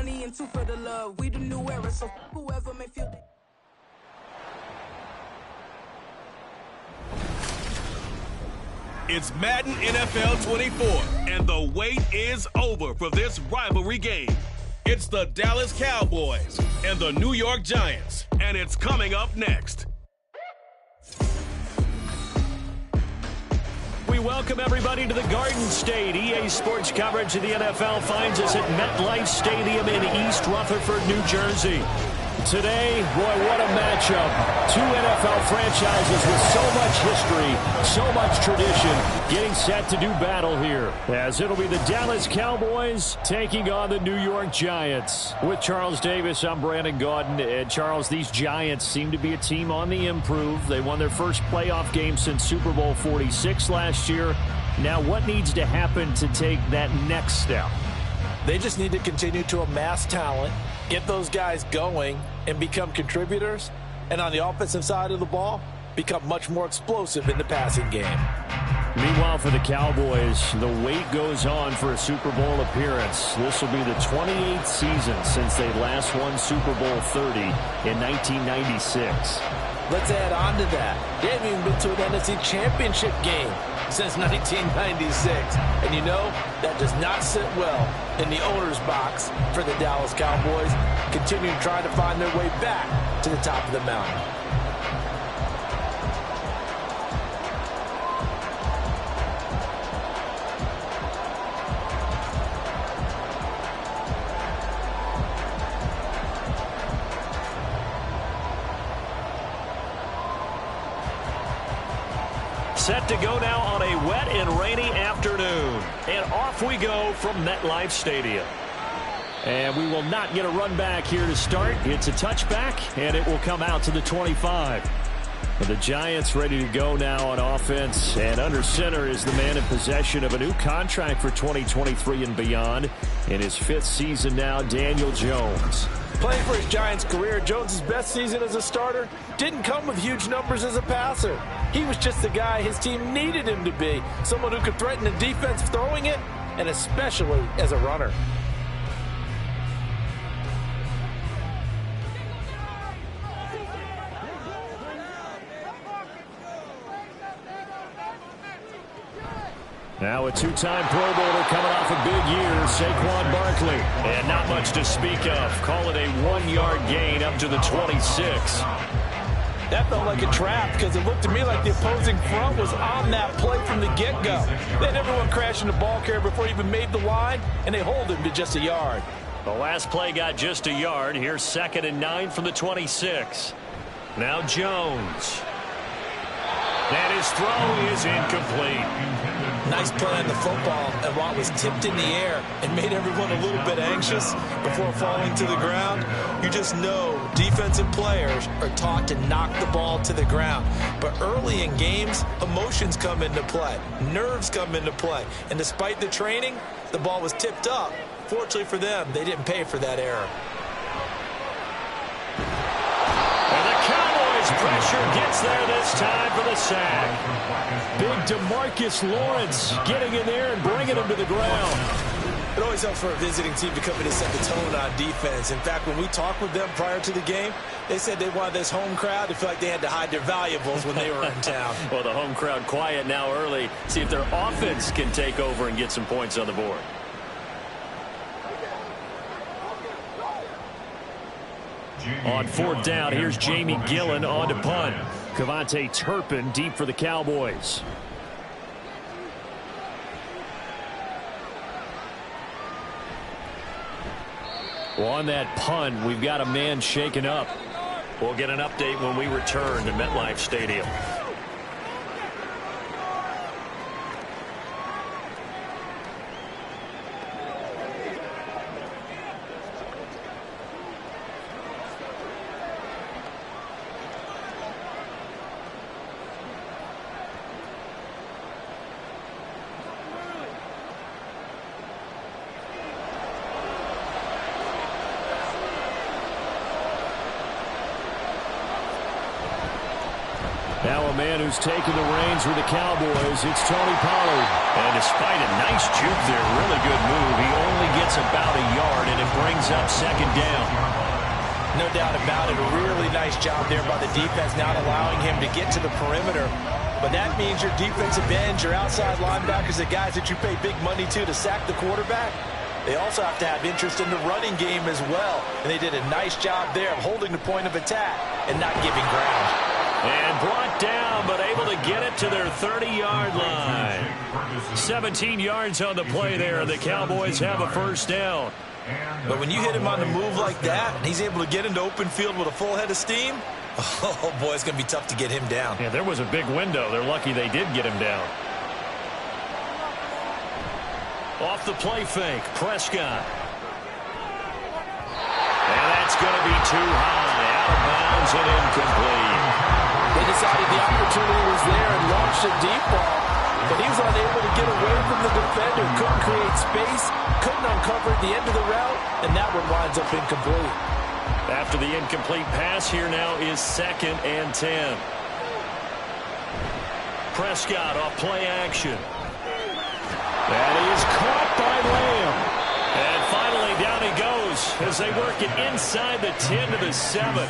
money and two for the love. We the new era, so whoever may feel. It's Madden NFL 24, and the wait is over for this rivalry game. It's the Dallas Cowboys and the New York Giants, and it's coming up next. We welcome everybody to the Garden State. EA Sports coverage of the NFL finds us at MetLife Stadium in East Rutherford, New Jersey. Today, boy, what a matchup. Two NFL franchises with so much history, so much tradition, getting set to do battle here. As it'll be the Dallas Cowboys taking on the New York Giants. With Charles Davis, I'm Brandon Gaudin. And Charles, these Giants seem to be a team on the improve. They won their first playoff game since Super Bowl 46 last year. Now, what needs to happen to take that next step? They just need to continue to amass talent, get those guys going, and become contributors. And on the offensive side of the ball, become much more explosive in the passing game. Meanwhile, for the Cowboys, the wait goes on for a Super Bowl appearance. This will be the 28th season since they last won Super Bowl 30 in 1996. Let's add on to that. They haven't even been to an NFC Championship game since 1996. And you know, that does not sit well in the owner's box for the Dallas Cowboys, continuing to try to find their way back to the top of the mountain. Set to go now on a wet and rainy afternoon. And off we go from MetLife Stadium. And we will not get a run back here to start. It's a touchback, and it will come out to the 25. The Giants ready to go now on offense. And under center is the man in possession of a new contract for 2023 and beyond. In his fifth season now, Daniel Jones. Playing for his Giants career, Jones' best season as a starter didn't come with huge numbers as a passer. He was just the guy his team needed him to be, someone who could threaten the defense throwing it, and especially as a runner. Now a two-time Pro Bowler coming off a big year, Saquon Barkley. And not much to speak of. Call it a 1-yard gain up to the 26. That felt like a trap because it looked to me like the opposing front was on that play from the get-go. They had everyone crashing the ball carrier before he even made the line, and they hold him to just a yard. The last play got just a yard. Here's 2nd and 9 from the 26. Now Jones. And his throw is incomplete. Nice play on the football, and while it was tipped in the air and made everyone a little bit anxious before falling to the ground, you just know defensive players are taught to knock the ball to the ground. But early in games, emotions come into play, nerves come into play, and despite the training, the ball was tipped up. Fortunately for them, they didn't pay for that error. Pressure gets there this time for the sack. Big DeMarcus Lawrence getting in there and bringing him to the ground. It always helps for a visiting team to come in and set the tone on defense. In fact, when we talked with them prior to the game, they said they wanted this home crowd to feel like they had to hide their valuables when they were in town. Well, the home crowd quiet now early. See if their offense can take over and get some points on the board. On 4th down, here's Jamie Gillen on to punt. Kevontae Turpin deep for the Cowboys. Well, on that punt, we've got a man shaken up. We'll get an update when we return to MetLife Stadium. Now a man who's taken the reins with the Cowboys, it's Tony Pollard. And despite a nice juke there, really good move, he only gets about a yard. And if brings up second down. No doubt about it. A really nice job there by the defense, not allowing him to get to the perimeter. But that means your defensive ends, your outside linebackers, the guys that you pay big money to sack the quarterback, they also have to have interest in the running game as well. And they did a nice job there of holding the point of attack and not giving ground. And brought down, but able to get it to their 30-yard line. 17 yards on the play there. The Cowboys have a first down. But when you hit him on the move like that, and he's able to get into open field with a full head of steam, oh, boy, it's going to be tough to get him down. Yeah, there was a big window. They're lucky they did get him down. Off the play fake, Prescott. And that's going to be too high. Out of bounds and incomplete. They decided the opportunity was there and launched a deep ball, but he was unable to get away from the defender. Couldn't create space, couldn't uncover at the end of the route, and that one winds up incomplete. After the incomplete pass, here now is 2nd and 10. Prescott off play action. And he is caught by Lamb. And finally down he goes as they work it inside the 10 to the 7.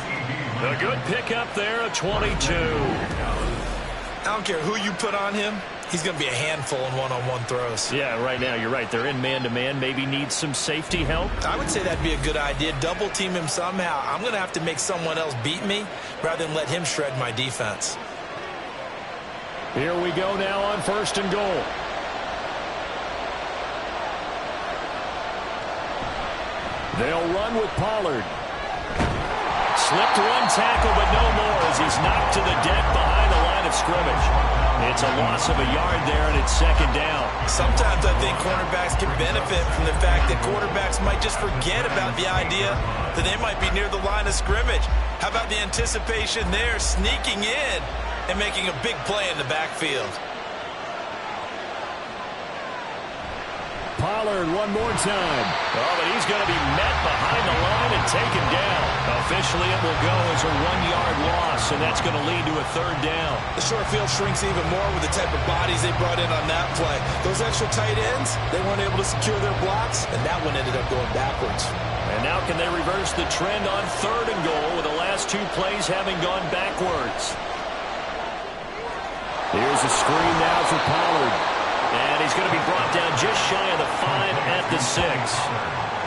A good pickup there, a 22. I don't care who you put on him. He's going to be a handful in one-on-one throws. Yeah, right now you're right. They're in man-to-man. Maybe needs some safety help. I would say that'd be a good idea. Double team him somehow. I'm going to have to make someone else beat me rather than let him shred my defense. Here we go now on 1st and goal. They'll run with Pollard. Slipped one tackle, but no more as he's knocked to the deck behind the line of scrimmage. It's a loss of a yard there, and it's 2nd down. Sometimes I think cornerbacks can benefit from the fact that quarterbacks might just forget about the idea that they might be near the line of scrimmage. How about the anticipation there, sneaking in and making a big play in the backfield? Pollard one more time. Oh, but he's going to be met behind the line and taken down. Officially, it will go as a 1-yard loss, and that's going to lead to a 3rd down. The short field shrinks even more with the type of bodies they brought in on that play. Those extra tight ends, they weren't able to secure their blocks, and that one ended up going backwards. And now can they reverse the trend on 3rd and goal with the last 2 plays having gone backwards? Here's a screen now for Pollard. And he's going to be brought down just shy of the 5 at the 6.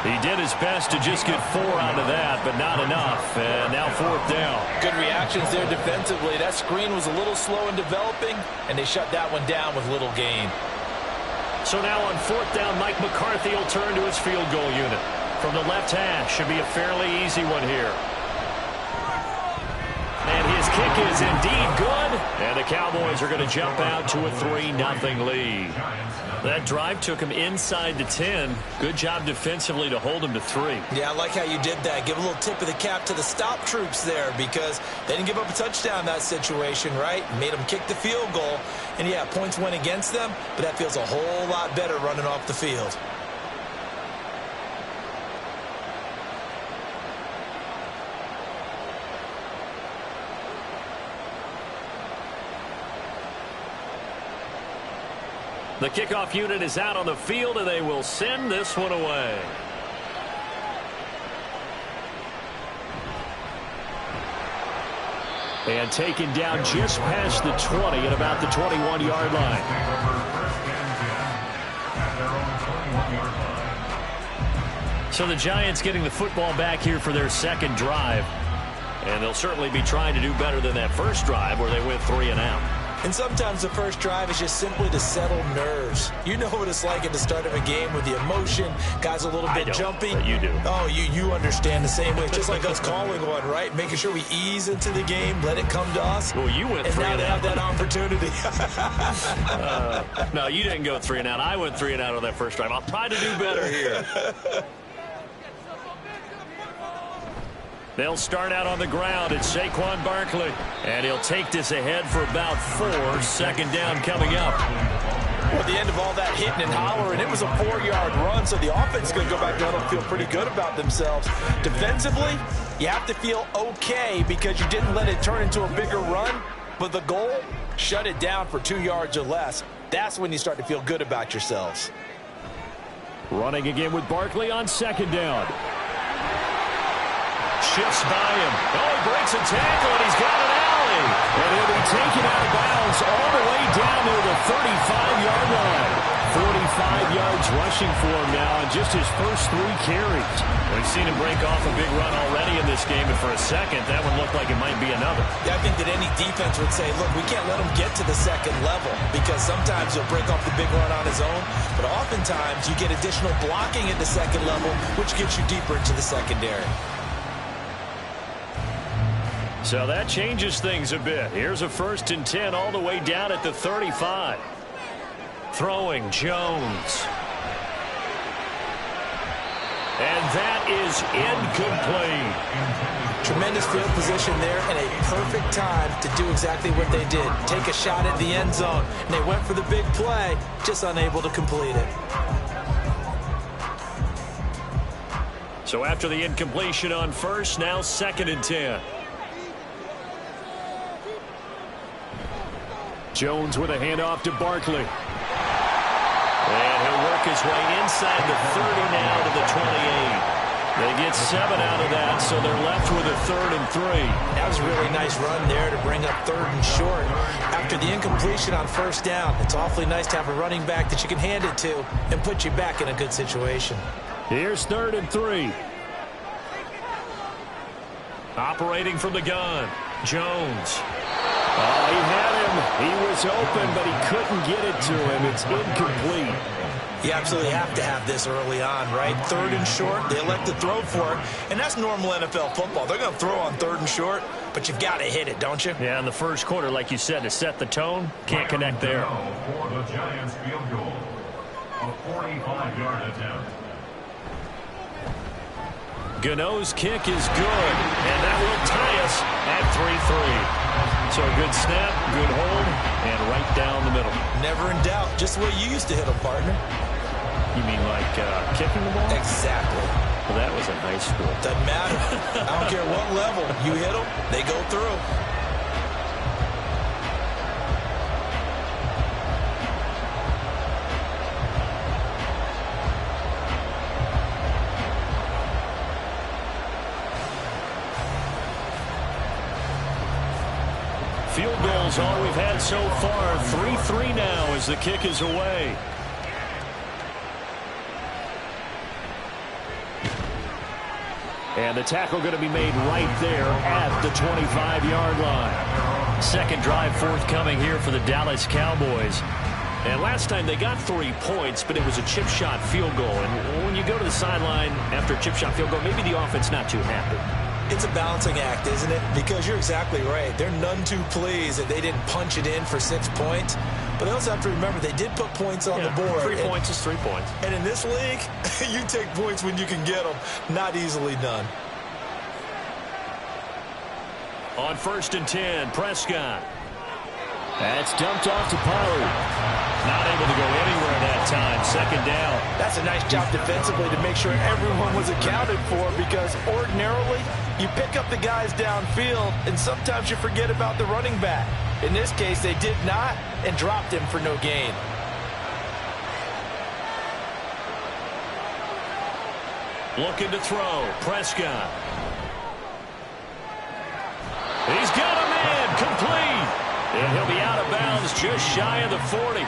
He did his best to just get 4 out of that, but not enough. And now 4th down. Good reactions there defensively. That screen was a little slow in developing, and they shut that one down with little gain. So now on 4th down, Mike McCarthy will turn to his field goal unit. From the left hash, should be a fairly easy one here. And his kick is indeed good. And the Cowboys are going to jump out to a 3-0 lead. That drive took him inside the 10. Good job defensively to hold him to 3. Yeah, I like how you did that. Give a little tip of the cap to the stop troops there because they didn't give up a touchdown in that situation, right? Made them kick the field goal. And, yeah, points went against them, but that feels a whole lot better running off the field. The kickoff unit is out on the field, and they will send this one away. And taken down just past the 20 at about the 21-yard line. So the Giants getting the football back here for their 2nd drive. And they'll certainly be trying to do better than that first drive where they went 3 and out. And sometimes the first drive is just simply to settle nerves. You know what it's like at the start of a game with the emotion, guys a little bit jumpy. But you do. Oh, you understand the same way. It's just like us calling one, right? Making sure we ease into the game, let it come to us. Well, you went 3 and out. And now they have that opportunity. No, you didn't go 3 and out. I went 3 and out on that first drive. I'll try to do better here. They'll start out on the ground. It's Saquon Barkley. And he'll take this ahead for about 4. 2nd down coming up. Well, at the end of all that hitting and hollering, it was a 4-yard run, so the offense is going to go back down and feel pretty good about themselves. Defensively, you have to feel okay because you didn't let it turn into a bigger run, but the goal, shut it down for 2 yards or less. That's when you start to feel good about yourselves. Running again with Barkley on second down. Shifts by him. Oh, he breaks a tackle, and he's got an alley. And he'll be taken out of bounds all the way down near the 35-yard line. 45 yards rushing for him now on just his first 3 carries. We've seen him break off a big run already in this game, and for a second, that one looked like it might be another. Yeah, I think that any defense would say, look, we can't let him get to the second level because sometimes he'll break off the big run on his own, but oftentimes you get additional blocking at the second level, which gets you deeper into the secondary. So that changes things a bit. Here's a 1st and 10 all the way down at the 35. Throwing Jones. And that is incomplete. Tremendous field position there and a perfect time to do exactly what they did. Take a shot at the end zone. And they went for the big play, just unable to complete it. So after the incompletion on 1st, now 2nd and 10. Jones with a handoff to Barkley. And he'll work his way inside the 30 now to the 28. They get 7 out of that, so they're left with a 3rd and 3. That was a really nice run there to bring up 3rd and short. After the incompletion on 1st down, it's awfully nice to have a running back that you can hand it to and put you back in a good situation. Here's 3rd and 3. Operating from the gun, Jones. Oh, he had him. He was open, but he couldn't get it to him. It's incomplete. You absolutely have to have this early on, right? 3rd and short, they elect to throw for it, and that's normal NFL football. They're going to throw on 3rd and short, but you've got to hit it, don't you? Yeah, in the first quarter, like you said, to set the tone, can't connect there. For the Giants field goal, a 45-yard attempt. Gano's kick is good, and that will tie us at 3-3. So a good snap, good hold, and right down the middle. Never in doubt. Just the way you used to hit them, partner. You mean like kicking the ball? Exactly. Well, that was in high school. Doesn't matter. I don't care what level. You hit them, they go through. Field goals all we've had so far. 3-3 now as the kick is away. And the tackle going to be made right there at the 25-yard line. Second drive forthcoming here for the Dallas Cowboys. And last time they got 3 points, but it was a chip shot field goal. And when you go to the sideline after a chip shot field goal, maybe the offense not too happy. It's a balancing act, isn't it? Because you're exactly right. They're none too pleased that they didn't punch it in for 6 points. But they also have to remember they did put points on the board. 3 points is 3 points. And in this league, you take points when you can get them. Not easily done. On 1st and 10, Prescott. That's dumped off to Pollard. Not able to go anywhere that time. 2nd down. That's a nice job defensively to make sure everyone was accounted for, because ordinarily you pick up the guys downfield and sometimes you forget about the running back. In this case, they did not and dropped him for no gain. Looking to throw. Prescott. He's got a man. Complete. And he'll be out of bounds just shy of the 40.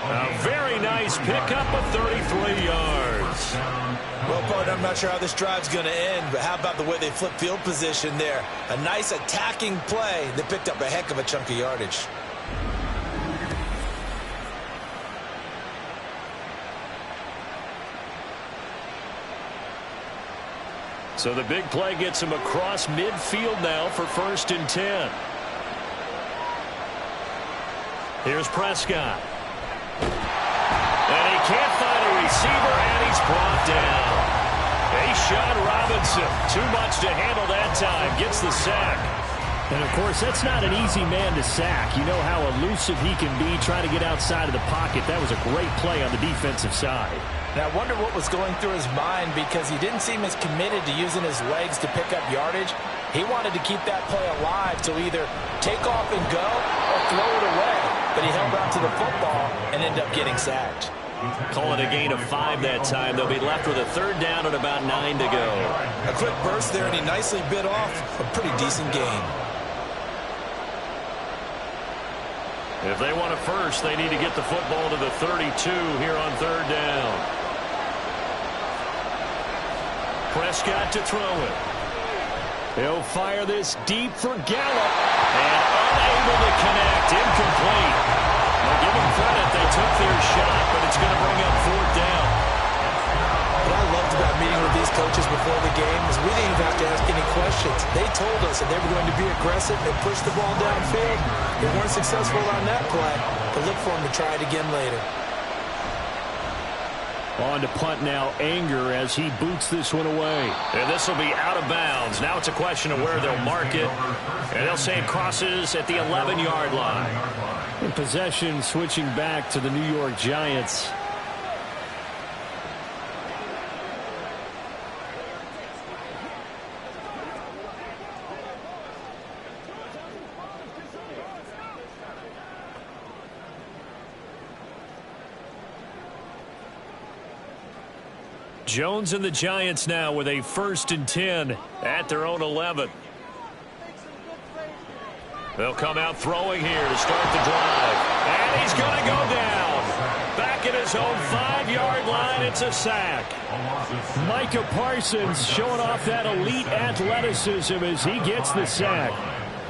A very nice pickup of 33 yards. Well, partner, I'm not sure how this drive's going to end, but how about the way they flip field position there? A nice attacking play that picked up a heck of a chunk of yardage. So the big play gets him across midfield now for 1st and 10. Here's Prescott. And he can't find a receiver, and he's brought down. A'Shawn Robinson, too much to handle that time, gets the sack. And, of course, that's not an easy man to sack. You know how elusive he can be trying to get outside of the pocket. That was a great play on the defensive side. Now, I wonder what was going through his mind, because he didn't seem as committed to using his legs to pick up yardage. He wanted to keep that play alive to either take off and go or throw it away. But he held on to the football and ended up getting sacked. Call it a gain of 5 that time. They'll be left with a third down and about 9 to go. A quick burst there, and he nicely bit off a pretty decent gain. If they want a first, they need to get the football to the 32 here on third down. Prescott to throw it. He'll fire this deep for Gallup. And unable to connect. Incomplete. Now give them credit. They took their shot, but it's going to bring up fourth down. What I loved about meeting with these coaches before the game is we didn't even have to ask any questions. They told us that they were going to be aggressive and push the ball downfield. They weren't successful on that play, but look for them to try it again later. On to punt now, Anger, as he boots this one away. And this will be out of bounds. Now it's a question of where they'll mark it. And they'll say it crosses at the 11-yard line. In possession, switching back to the New York Giants. Jones and the Giants now with a 1st and 10 at their own 11. They'll come out throwing here to start the drive. And he's going to go down. Back at his own 5-yard line, it's a sack. Micah Parsons showing off that elite athleticism as he gets the sack.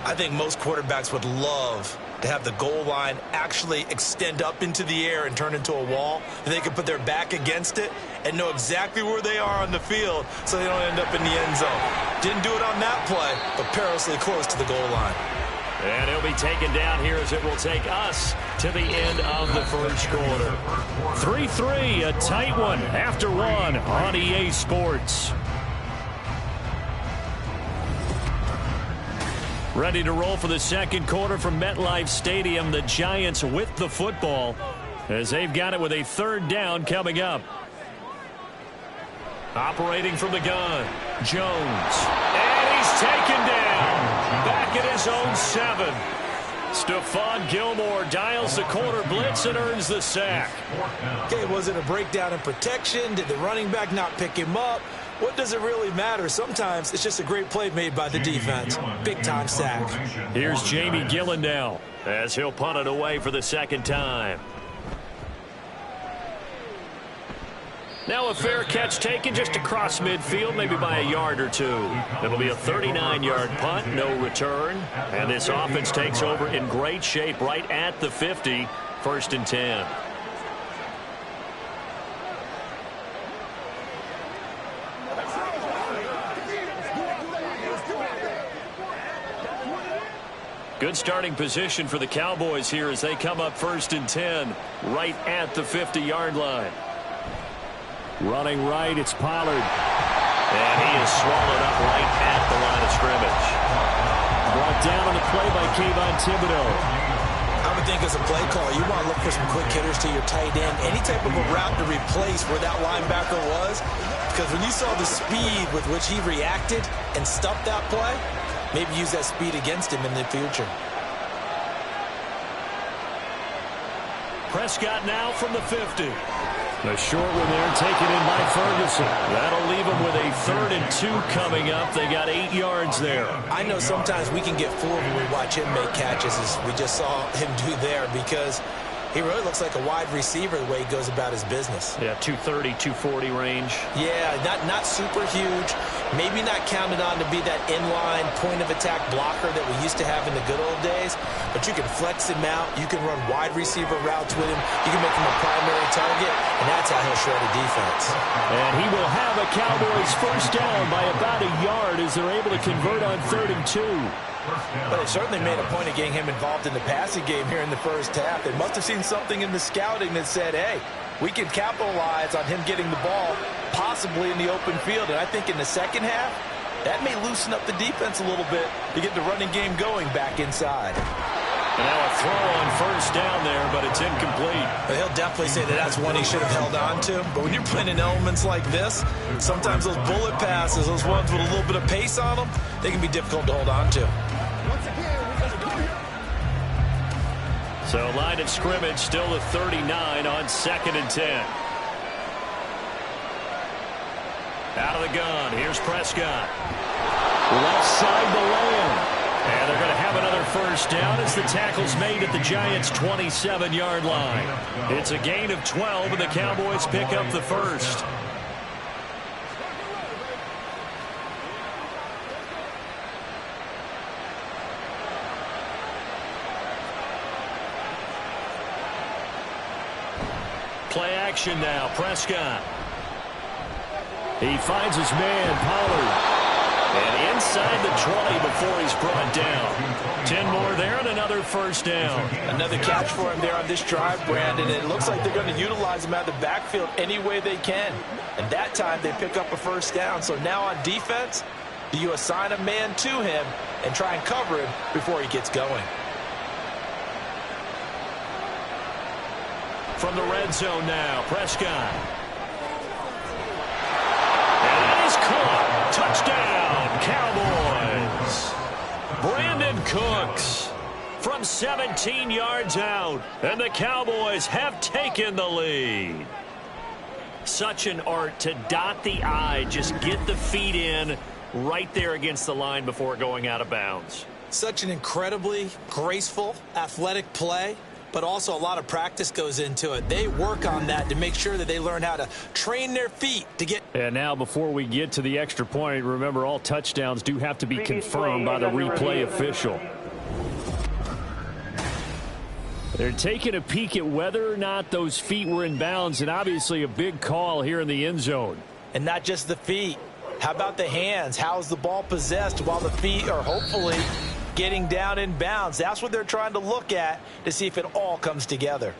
I think most quarterbacks would love to have the goal line actually extend up into the air and turn into a wall. They can put their back against it and know exactly where they are on the field so they don't end up in the end zone. Didn't do it on that play, but perilously close to the goal line. And he'll be taken down here as it will take us to the end of the first quarter. 3-3, a tight one after one on EA Sports. Ready to roll for the second quarter from MetLife Stadium. The Giants with the football as they've got it with a third down coming up. Operating from the gun, Jones. And he's taken down. Back at his own 7. Stephon Gilmore dials the corner blitz and earns the sack. Okay, was it a breakdown in protection? Did the running back not pick him up? What does it really matter? Sometimes it's just a great play made by the defense. Big-time sack. Here's Jamie Gillen now as he'll punt it away for the second time. Now a fair catch taken just across midfield, maybe by a yard or two. It'll be a 39-yard punt, no return. And this offense takes over in great shape right at the 50, 1st and 10. Good starting position for the Cowboys here as they come up 1st and 10 right at the 50-yard line. Running right, it's Pollard. And he is swallowed up right at the line of scrimmage. Brought down on the play by Kayvon Thibodeau. I would think as a play caller, you want to look for some quick hitters to your tight end. Any type of a route to replace where that linebacker was. Because when you saw the speed with which he reacted and stuffed that play, maybe use that speed against him in the future. Prescott now from the 50. A short one there taken in by Ferguson. That'll leave them with a 3rd and 2 coming up. They got 8 yards there. I know sometimes we can get fooled when we watch him make catches, as we just saw him do there, because he really looks like a wide receiver the way he goes about his business. Yeah, 230, 240 range. Yeah, not super huge. Maybe not counted on to be that inline point-of-attack blocker that we used to have in the good old days. But you can flex him out. You can run wide receiver routes with him. You can make him a primary target, and that's how he'll shred a defense. And he will have a Cowboys first down by about a yard as they're able to convert on 3rd and 2. But they certainly made a point of getting him involved in the passing game here in the first half. They must have seen something in the scouting that said, hey, we can capitalize on him getting the ball possibly in the open field. And I think in the second half, that may loosen up the defense a little bit to get the running game going back inside. And now a throw on first down there, but it's incomplete. But he'll definitely say that that's one he should have held on to. But when you're playing in elements like this, sometimes those bullet passes, those ones with a little bit of pace on them, they can be difficult to hold on to. So line of scrimmage still the 39 on 2nd and 10. Out of the gun. Here's Prescott. Left side to land. And they're going to have another first down as the tackle's made at the Giants' 27-yard line. It's a gain of 12, and the Cowboys pick up the first. Play action now. Prescott. He finds his man, Pollard. And inside the 20 before he's brought down. 10 more there and another first down. Another catch for him there on this drive, Brandon. And it looks like they're going to utilize him out of the backfield any way they can. And that time they pick up a first down. So now on defense, do you assign a man to him and try and cover him before he gets going? From the red zone now, Prescott. And that is caught. Touchdown, Cowboys. Brandon Cooks from 17 yards out. And the Cowboys have taken the lead. Such an art to dot the I, just get the feet in right there against the line before going out of bounds. Such an incredibly graceful, athletic play. But also a lot of practice goes into it. They work on that to make sure that they learn how to train their feet to get. And now before we get to the extra point, remember all touchdowns do have to be confirmed by the replay official. They're taking a peek at whether or not those feet were in bounds, and obviously a big call here in the end zone. And not just the feet. How about the hands? How's the ball possessed while the feet are hopefully getting down in bounds? That's what they're trying to look at to see if it all comes together.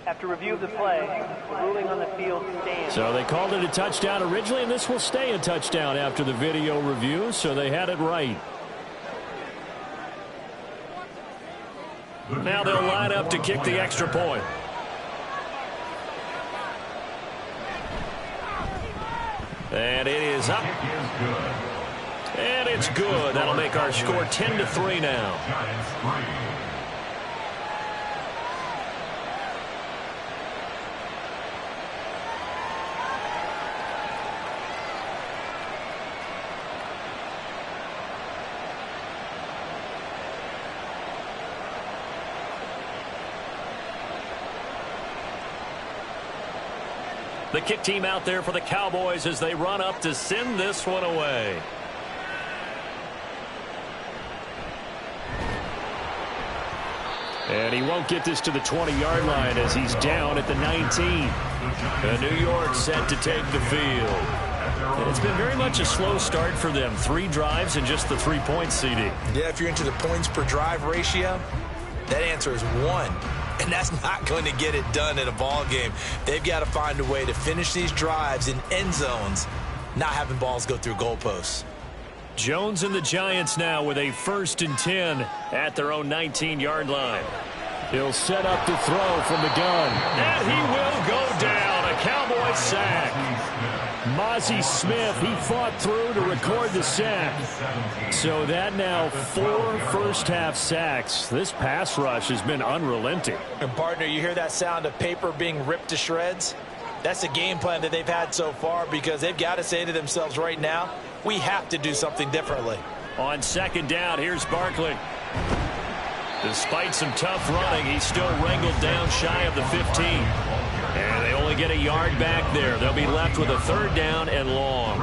After review of the play, the ruling on the field stands. So they called it a touchdown originally, and this will stay a touchdown after the video review, so they had it right. Now they'll line up to kick the extra point. And it is up. And it's good. That'll make our score 10-3 now. The kick team out there for the Cowboys as they run up to send this one away. And he won't get this to the 20-yard line as he's down at the 19. And New York set to take the field. And it's been very much a slow start for them. 3 drives and just the 3 points, CD. Yeah, if you're into the points per drive ratio, that answer is 1. And that's not going to get it done in a ball game. They've got to find a way to finish these drives in end zones, not having balls go through goalposts. Jones and the Giants now with a 1st and 10 at their own 19-yard line. He'll set up to throw from the gun. And he will go down. A Cowboy sack. Mozzie Smith, he fought through to record the sack. So that now 4 first-half sacks. This pass rush has been unrelenting. And partner, you hear that sound of paper being ripped to shreds? That's the game plan that they've had so far, because they've got to say to themselves right now, we have to do something differently. On 2nd down, here's Barkley. Despite some tough running, he's still wrangled down shy of the 15. And they only get a yard back there. They'll be left with a 3rd down and long.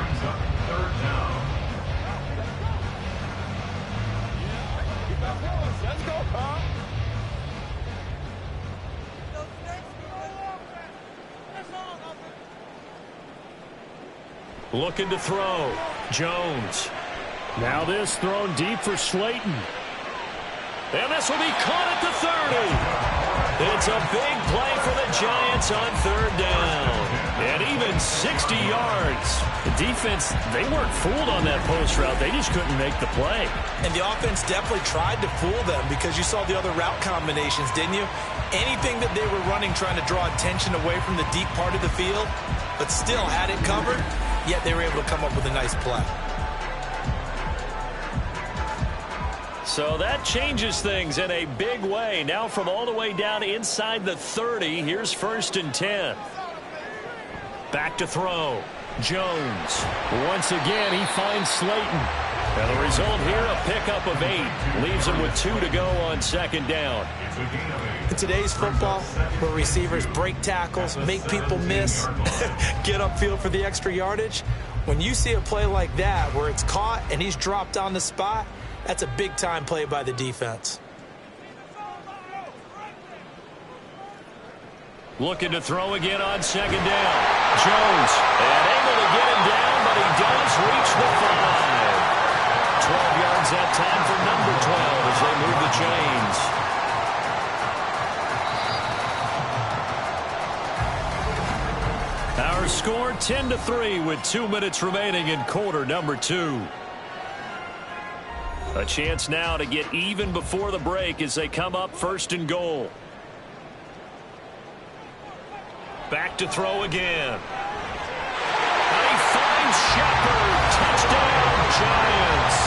Looking to throw. Jones. Now this thrown deep for Slayton. And this will be caught at the 30. It's a big play for the Giants on 3rd down. And even 60 yards. The defense, they weren't fooled on that post route. They just couldn't make the play. And the offense definitely tried to fool them, because you saw the other route combinations, didn't you? Anything that they were running trying to draw attention away from the deep part of the field, but still had it covered, yet they were able to come up with a nice play. So that changes things in a big way. Now from all the way down inside the 30, here's 1st and 10. Back to throw. Jones. Once again, he finds Slayton. And the result here, a pickup of 8. Leaves him with 2 to go on 2nd down. In today's football, where receivers break tackles, make people miss, get upfield for the extra yardage, when you see a play like that where it's caught and he's dropped on the spot, that's a big-time play by the defense. Looking to throw again on 2nd down. Jones, and able to get him down, but he does reach the 5. 12 yards that time for number 12 as they move the chains. Our score 10-3 with 2 minutes remaining in quarter number 2. A chance now to get even before the break as they come up 1st and goal. Back to throw again. And he finds Shepard. Touchdown, Giants.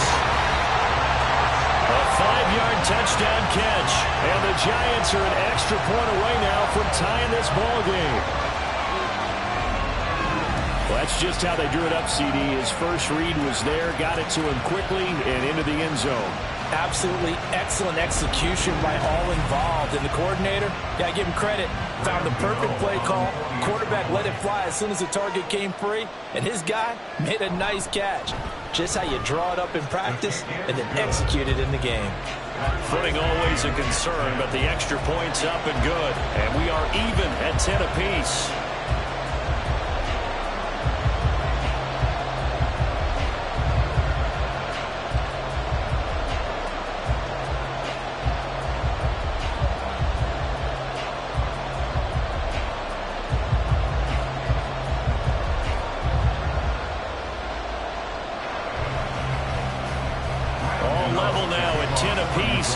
A 5-yard touchdown catch. And the Giants are an extra point away now from tying this ball game. Well, that's just how they drew it up, CD. His first read was there, got it to him quickly, and into the end zone. Absolutely excellent execution by all involved. And the coordinator, yeah, give him credit, found the perfect play call. Quarterback let it fly as soon as the target came free, and his guy made a nice catch. Just how you draw it up in practice and then execute it in the game. Footing always a concern, but the extra point's up and good. And we are even at 10 apiece.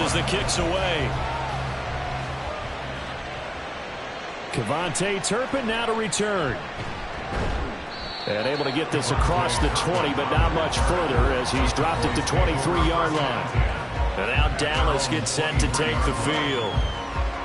As the kick's away. Kevontae Turpin now to return. And able to get this across the 20, but not much further as he's dropped it to 23-yard line. And now Dallas gets set to take the field.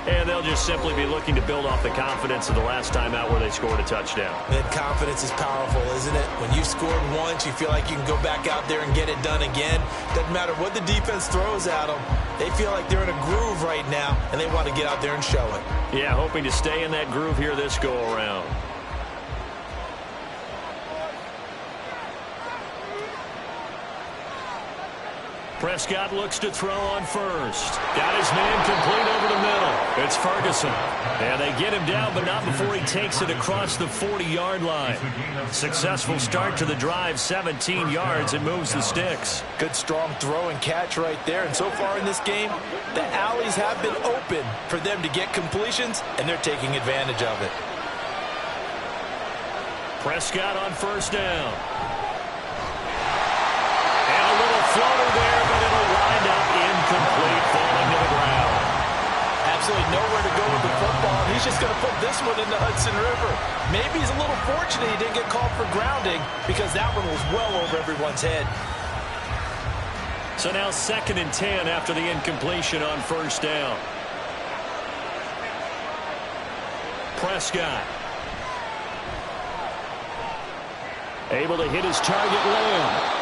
And they'll just simply be looking to build off the confidence of the last time out where they scored a touchdown. And confidence is powerful, isn't it? When you've scored once, you feel like you can go back out there and get it done again. Doesn't matter what the defense throws at them. They feel like they're in a groove right now, and they want to get out there and show it. Yeah, hoping to stay in that groove here this go-around. Prescott looks to throw on first. Got his man complete over the middle. It's Ferguson. And they get him down, but not before he takes it across the 40-yard line. Successful start to the drive, 17 yards, and moves the sticks. Good strong throw and catch right there. And so far in this game, the alleys have been open for them to get completions, and they're taking advantage of it. Prescott on 1st down. And a little floater there, but it'll wind up incomplete, falling to the ground. Absolutely nowhere to go with the football. He's just going to put this one in the Hudson River. Maybe he's a little fortunate he didn't get called for grounding because that one was well over everyone's head. So now 2nd and 10 after the incompletion on 1st down. Prescott. Able to hit his target Lamb.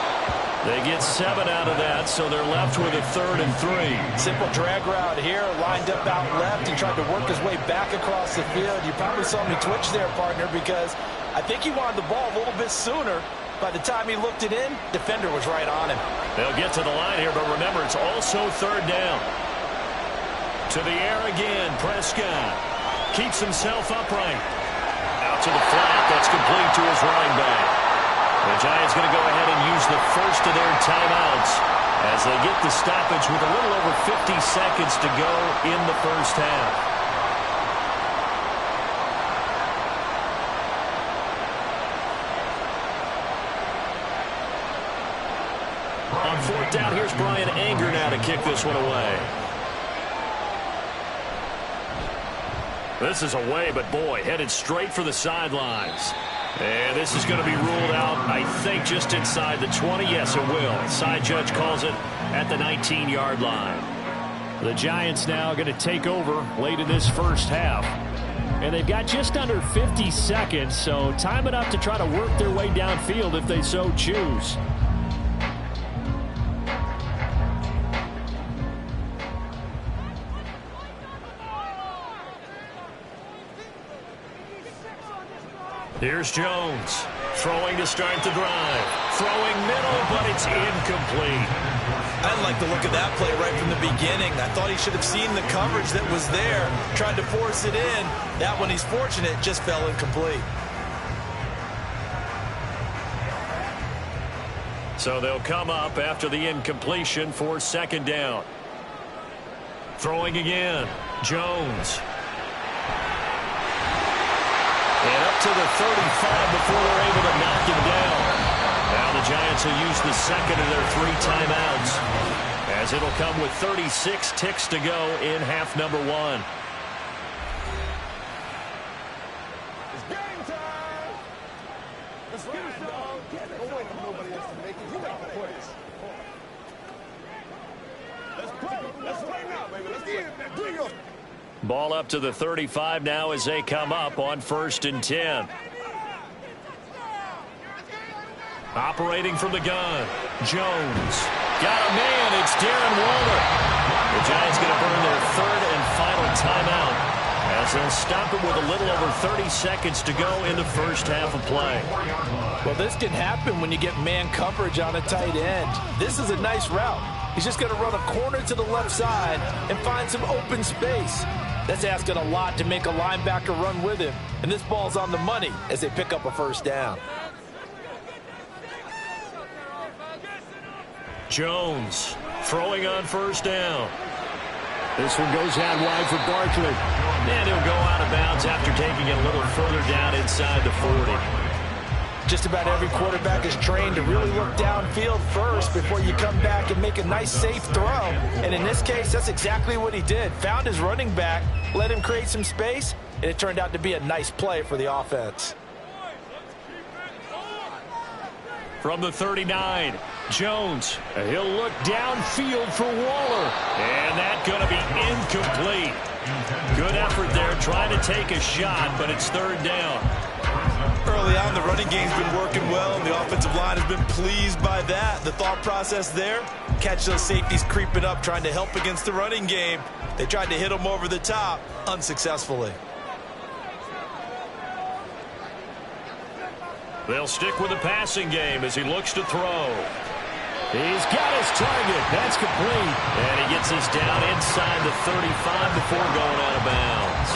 They get 7 out of that, so they're left with a 3rd and 3. Simple drag route here, lined up out left and tried to work his way back across the field. You probably saw me twitch there, partner, because I think he wanted the ball a little bit sooner. By the time he looked it in, defender was right on him. They'll get to the line here, but remember, it's also 3rd down. To the air again, Prescott. Keeps himself upright. Out to the flat, that's complete to his running back. The Giants going to go ahead and use the first of their timeouts as they get the stoppage with a little over 50 seconds to go in the first half. On 4th down, here's Brian Anger now to kick this one away. This is away, but boy, headed straight for the sidelines. And this is going to be ruled out, I think, just inside the 20. Yes, it will. Side judge calls it at the 19-yard line. The Giants now going to take over late in this first half. And they've got just under 50 seconds, so time enough to try to work their way downfield if they so choose. Here's Jones, throwing to start the drive. Throwing middle, but it's incomplete. I didn't like the look of that play right from the beginning. I thought he should have seen the coverage that was there, tried to force it in. That one, he's fortunate, just fell incomplete. So they'll come up after the incompletion for second down. Throwing again, Jones. And up to the 35 before they're able to knock him down. Now the Giants will use the second of their 3 timeouts, as it'll come with 36 ticks to go in half number 1. It's game time. Let's get it, dog. Don't wait for nobody else to make it. You make the plays. Let's play. Let's play now, baby. Let's get it. Do your Ball up to the 35 now as they come up on 1st and 10. Operating from the gun, Jones. Got a man, it's Darren Waller. The Giants going to burn their 3rd and final timeout, as they'll stop it with a little over 30 seconds to go in the first half of play. Well, this can happen when you get man coverage on a tight end. This is a nice route. He's just going to run a corner to the left side and find some open space. That's asking a lot to make a linebacker run with him. And this ball's on the money as they pick up a first down. Jones throwing on 1st down. This one goes out wide for Barkley. And he'll go out of bounds after taking it a little further down inside the 40. Just about every quarterback is trained to really look downfield first before you come back and make a nice, safe throw. And in this case, that's exactly what he did. Found his running back, let him create some space, and it turned out to be a nice play for the offense. From the 39, Jones. He'll look downfield for Waller. And that's going to be incomplete. Good effort there trying to take a shot, but it's 3rd down. Early on, the running game's been working well, and the offensive line has been pleased by that. The thought process there, catch those safeties creeping up, trying to help against the running game. They tried to hit him over the top, unsuccessfully. They'll stick with the passing game as he looks to throw. He's got his target. That's complete. And he gets this down inside the 35 before going out of bounds.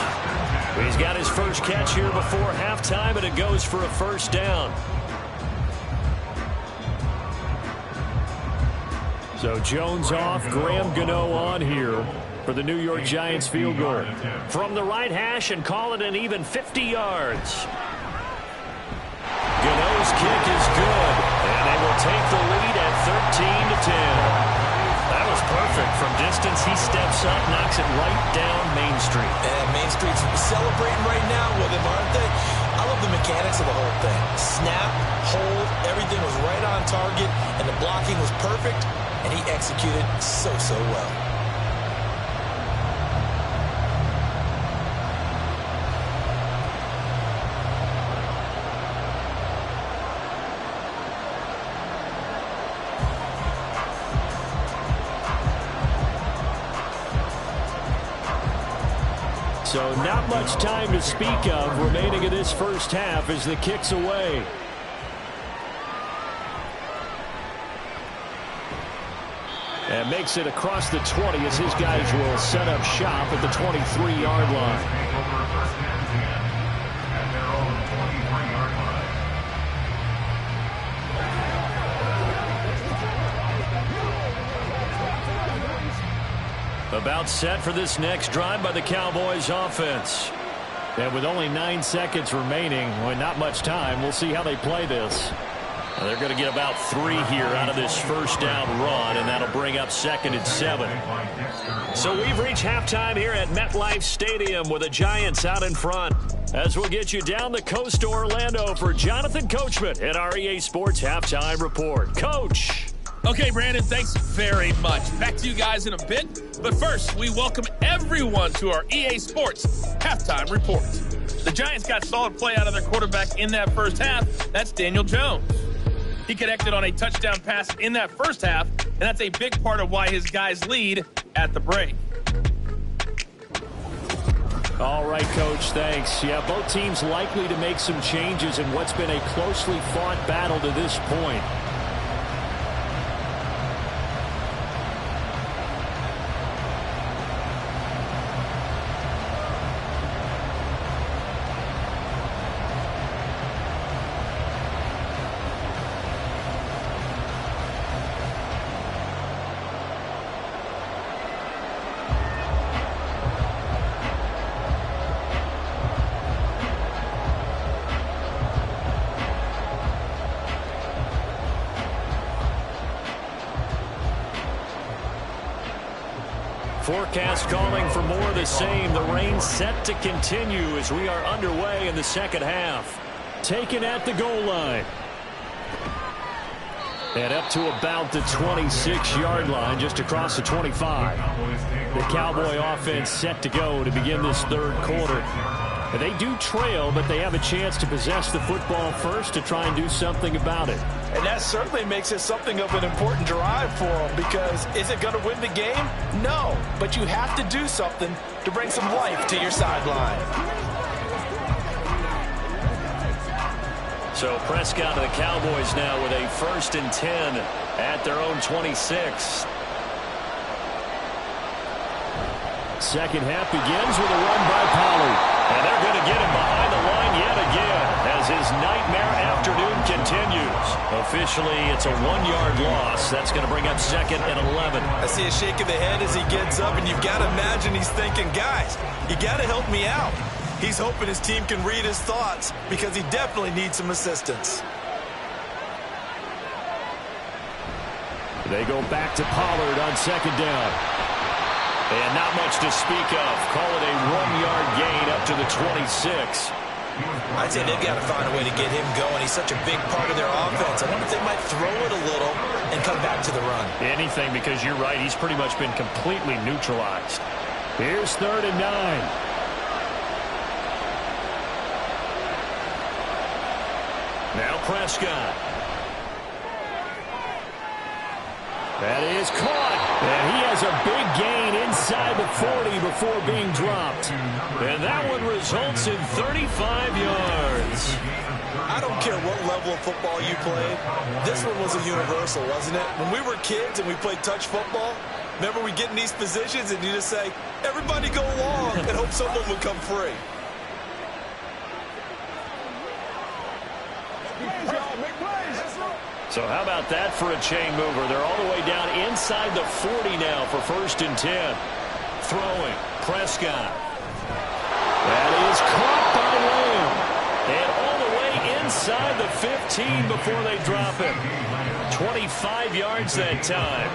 He's got his first catch here before halftime, and it goes for a first down. So Jones off, Graham Gano on here for the New York Giants field goal. From the right hash and call it an even 50 yards. Gano's kick is good, and they will take the lead at 13-10. That was perfect. From distance, he steps up, knocks it right down Main Street. And Main Street's celebrating right now with him, aren't they? I love the mechanics of the whole thing. Snap, hold, everything was right on target, and the blocking was perfect, and he executed so well. So not much time to speak of remaining in this first half as the kick's away. And makes it across the 20 as his guys will set up shop at the 23-yard line. About set for this next drive by the Cowboys offense. And with only 9 seconds remaining, well, not much time, we'll see how they play this. And they're going to get about 3 here out of this first down run, and that'll bring up 2nd and 7. So we've reached halftime here at MetLife Stadium with the Giants out in front. As we'll get you down the coast to Orlando for Jonathan Coachman at our EA Sports Halftime Report. Coach. Okay, Brandon, thanks very much. Back to you guys in a bit. But first, we welcome everyone to our EA Sports Halftime Report. The Giants got solid play out of their quarterback in that first half. That's Daniel Jones. He connected on a touchdown pass in that first half, and that's a big part of why his guys lead at the break. All right, Coach, thanks. Yeah, both teams likely to make some changes in what's been a closely fought battle to this point. Forecast calling for more of the same. The rain set to continue as we are underway in the second half. Taken at the goal line. And up to about the 26-yard line, just across the 25. The Cowboy offense set to go to begin this third quarter. They do trail, but they have a chance to possess the football first to try and do something about it. And that certainly makes it something of an important drive for them, because is it going to win the game? No, but you have to do something to bring some life to your sideline. So Prescott of the Cowboys now with a 1st and 10 at their own 26. Second half begins with a run by Pollard. And they're going to get him behind the line yet again as his nightmare afternoon continues. Officially, it's a 1-yard loss. That's going to bring up 2nd and 11. I see a shake of the head as he gets up, and you've got to imagine he's thinking, guys, you got to help me out. He's hoping his team can read his thoughts because he definitely needs some assistance. They go back to Pollard on 2nd down. And not much to speak of. Call it a 1-yard gain up to the 26. I'd say they've got to find a way to get him going. He's such a big part of their offense. I wonder if they might throw it a little and come back to the run. Anything, because you're right. He's pretty much been completely neutralized. Here's 3rd and 9. Now Prescott. That is caught. And he has a big gain inside the 40 before being dropped. And that one results in 35 yards. I don't care what level of football you played. This one was a universal, wasn't it? When we were kids and we played touch football, remember we get in these positions and you just say, everybody go long, and hope someone would come free. So how about that for a chain mover? They're all the way down inside the 40 now for 1st and 10. Throwing. Prescott. That is caught by Lamb. And all the way inside the 15 before they drop him. 25 yards that time.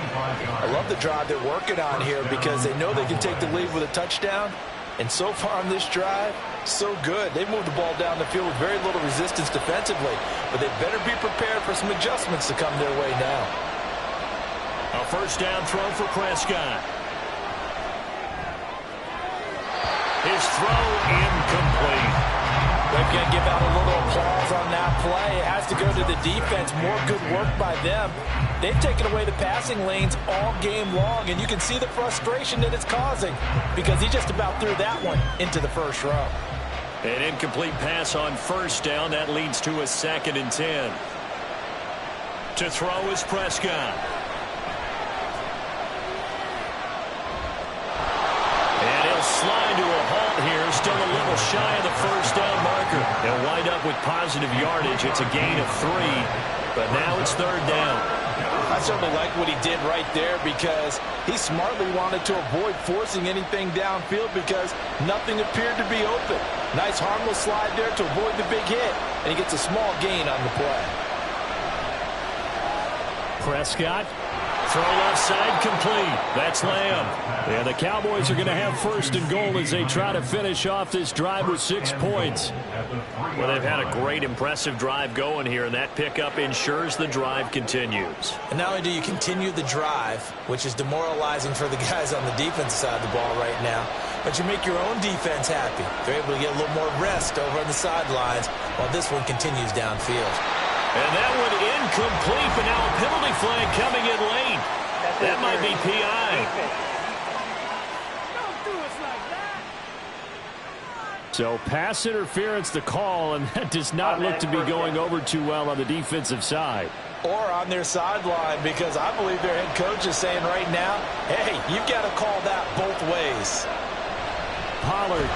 I love the drive they're working on here because they know they can take the lead with a touchdown. And so far on this drive, so good. They moved the ball down the field with very little resistance defensively, but they better be prepared for some adjustments to come their way now. A 1st down throw for Prescott. His throw incomplete. They're going to give out a little applause on that play. It has to go to the defense. More good work by them. They've taken away the passing lanes all game long, and you can see the frustration that it's causing because he just about threw that one into the first row. An incomplete pass on 1st down. That leads to a 2nd and 10. To throw is Prescott. And he'll slide to a halt here. Still a little shy of the 1st down marker. They'll wind up with positive yardage. It's a gain of 3, but now it's 3rd down. I certainly like what he did right there because he smartly wanted to avoid forcing anything downfield because nothing appeared to be open. Nice harmless slide there to avoid the big hit, and he gets a small gain on the play. Prescott. Throw left side complete. That's Lamb. And the Cowboys are going to have first and goal as they try to finish off this drive with 6 points. Well, they've had a great, impressive drive going here, and that pickup ensures the drive continues. And not only do you continue the drive, which is demoralizing for the guys on the defensive side of the ball right now, but you make your own defense happy. They're able to get a little more rest over on the sidelines while this one continues downfield. And that one incomplete, but now a penalty flag coming in late. That might be PI. Don't do us like that. So pass interference the call, and that does not look to be going over too well on the defensive side. Or on their sideline, because I believe their head coach is saying right now, hey, you've got to call that both ways. Pollard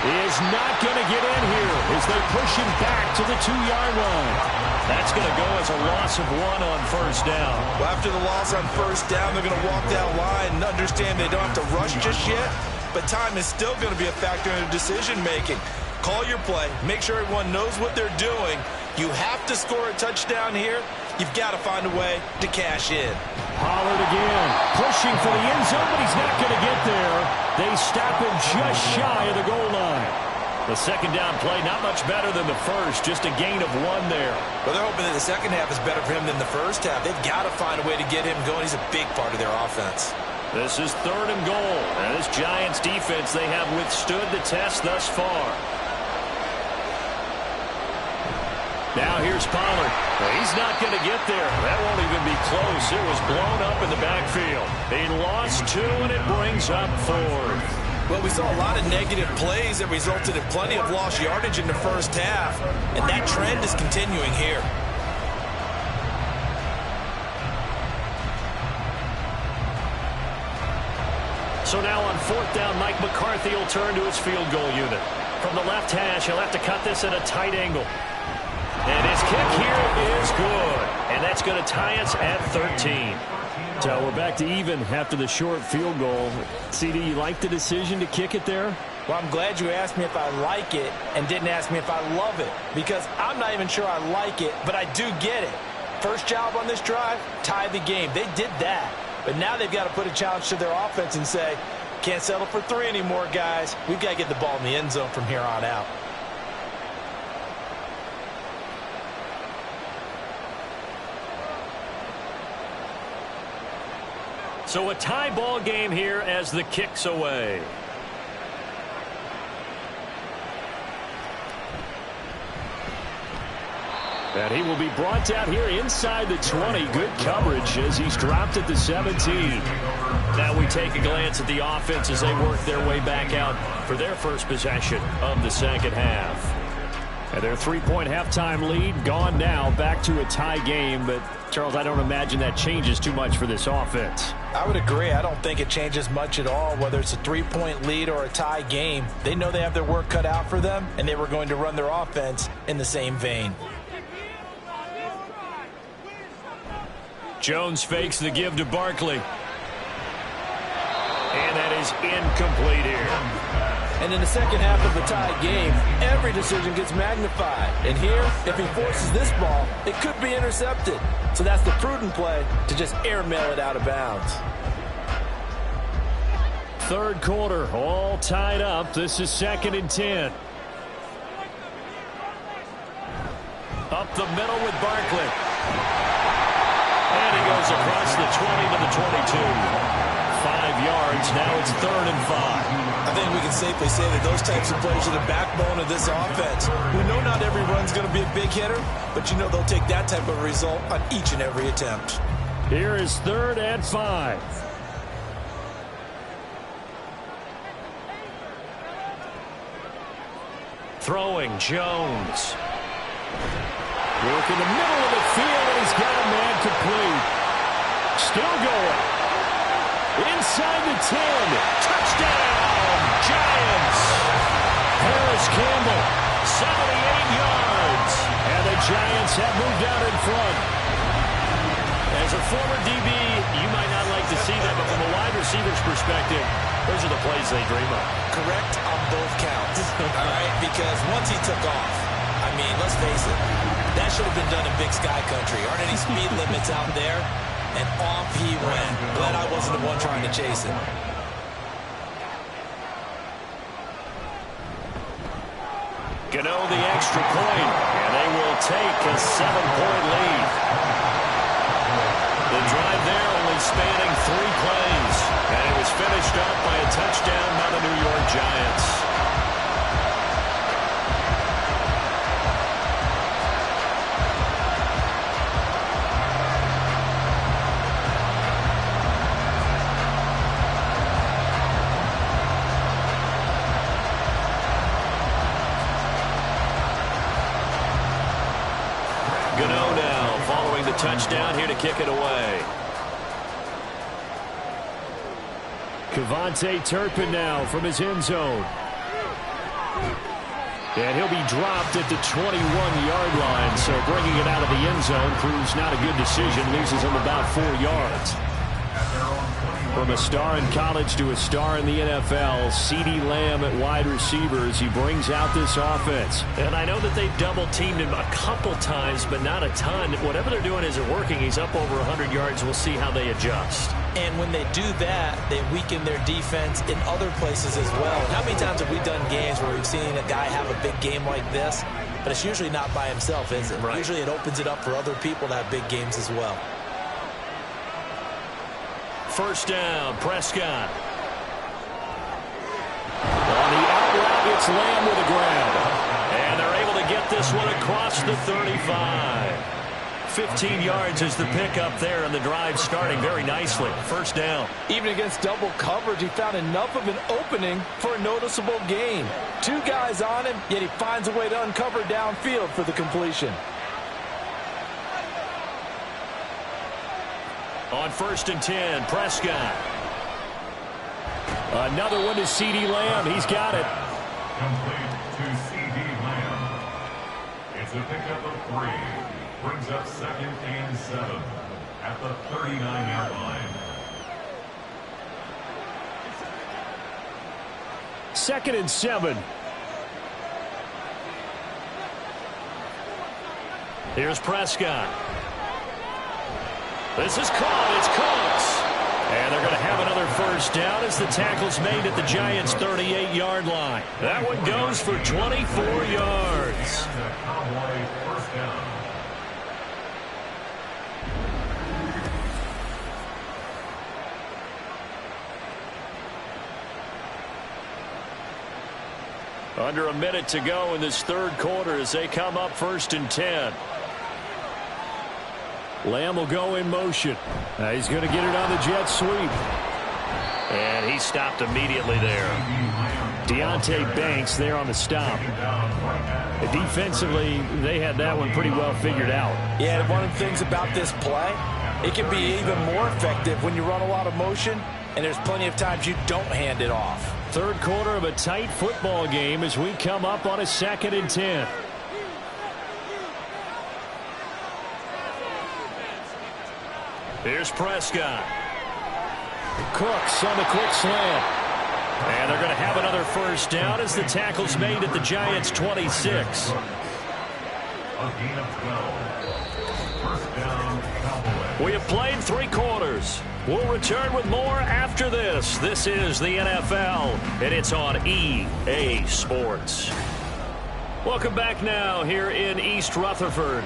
is not going to get in here as they push him back to the 2-yard line. That's going to go as a loss of 1 on first down. Well, after the loss on first down, they're going to walk that line and understand they don't have to rush just yet, but time is still going to be a factor in their decision-making. Call your play. Make sure everyone knows what they're doing. You have to score a touchdown here. You've got to find a way to cash in. Pollard again, pushing for the end zone, but he's not going to get there. They stop him just shy of the goal line. The second down play, not much better than the first, just a gain of 1 there. Well, they're hoping that the second half is better for him than the first half. They've got to find a way to get him going. He's a big part of their offense. This is 3rd and goal. And this Giants defense, they have withstood the test thus far. Now here's Pollard. Well, he's not going to get there. That won't even be close. It was blown up in the backfield. He lost 2, and it brings up 4th. Well, we saw a lot of negative plays that resulted in plenty of lost yardage in the first half, and that trend is continuing here. So now on 4th down, Mike McCarthy will turn to his field goal unit. From the left hash, he'll have to cut this at a tight angle. And his kick here is good. And that's going to tie us at 13. So we're back to even after the short field goal. CD, you like the decision to kick it there? Well, I'm glad you asked me if I like it and didn't ask me if I love it, because I'm not even sure I like it, but I do get it. First job on this drive, tie the game. They did that. But now they've got to put a challenge to their offense and say, can't settle for 3 anymore, guys. We've got to get the ball in the end zone from here on out. So a tie ball game here as the kick's away. And he will be brought down here inside the 20. Good coverage as he's dropped at the 17. Now we take a glance at the offense as they work their way back out for their first possession of the second half. And their 3-point halftime lead gone now, back to a tie game. But, Charles, I don't imagine that changes too much for this offense. I would agree. I don't think it changes much at all, whether it's a 3-point lead or a tie game. They know they have their work cut out for them, and they were going to run their offense in the same vein. Jones fakes the give to Barkley. And that is incomplete here. And in the second half of the tie game, every decision gets magnified. And here, if he forces this ball, it could be intercepted. So that's the prudent play to just airmail it out of bounds. Third quarter, all tied up. This is 2nd and 10. Up the middle with Barkley. And he goes across the 20 to the 22. 5 yards. Now it's 3rd and 5. I think we can safely say that those types of plays are the backbone of this offense. We know not every run's going to be a big hitter, but you know they'll take that type of result on each and every attempt. Here is 3rd and 5. Throwing, Jones. Work in the middle of the field, and he's got a man complete. Still going. Inside the 10. Touchdown, Giants. Harris Campbell, 78 yards. And the Giants have moved out in front. As a former DB, you might not like to see that, but from a wide receiver's perspective, those are the plays they dream of. Correct on both counts. All right, because once he took off, I mean, let's face it, That should have been done in Big Sky Country. Aren't any speed limits out there? And off he went. Glad I wasn't the one trying to chase him. Gano the extra point, and they will take a 7-point lead. The drive there only spanning 3 plays, and it was finished up by a touchdown by the New York Giants. Gano now following the touchdown here to kick it away. Kevontae Turpin now from his end zone. And he'll be dropped at the 21-yard line, so bringing it out of the end zone proves not a good decision, loses him about 4 yards. From a star in college to a star in the NFL, CeeDee Lamb at wide receiver as he brings out this offense. And I know that they've double-teamed him a couple times, but not a ton. Whatever they're doing isn't working. He's up over 100 yards. We'll see how they adjust. And when they do that, they weaken their defense in other places as well. And how many times have we done games where we've seen a guy have a big game like this? But it's usually not by himself, is it? Right. Usually it opens it up for other people to have big games as well. First down, Prescott. On the out route, it's Lamb with a grab. And they're able to get this one across the 35. 15 yards is the pickup there, and the drive starting very nicely. First down. Even against double coverage, he found enough of an opening for a noticeable gain. 2 guys on him, yet he finds a way to uncover downfield for the completion. On 1st and 10, Prescott. Another one to CeeDee Lamb. He's got it. Complete to CeeDee Lamb. It's a pickup of 3. Brings up 2nd and 7 at the 39-yard line. 2nd and 7. Here's Prescott. This is caught. It's Cooks. And they're going to have another first down as the tackle's made at the Giants' 38-yard line. That one goes for 24 yards. And the Cowboys first down. Under a minute to go in this third quarter as they come up 1st and 10. Lamb will go in motion. He's going to get it on the jet sweep. And he stopped immediately there. Deonte Banks there on the stop. Defensively, they had that one pretty well figured out. Yeah, and one of the things about this play, it can be even more effective when you run a lot of motion, and there's plenty of times you don't hand it off. Third quarter of a tight football game as we come up on a 2nd and 10. Here's Prescott. Cooks on the quick slant. And they're going to have another first down as the tackle's made at the Giants' 26. A gain of 12. First down, Cowboys. We have played 3 quarters. We'll return with more after this. This is the NFL, and it's on EA Sports. Welcome back now here in East Rutherford.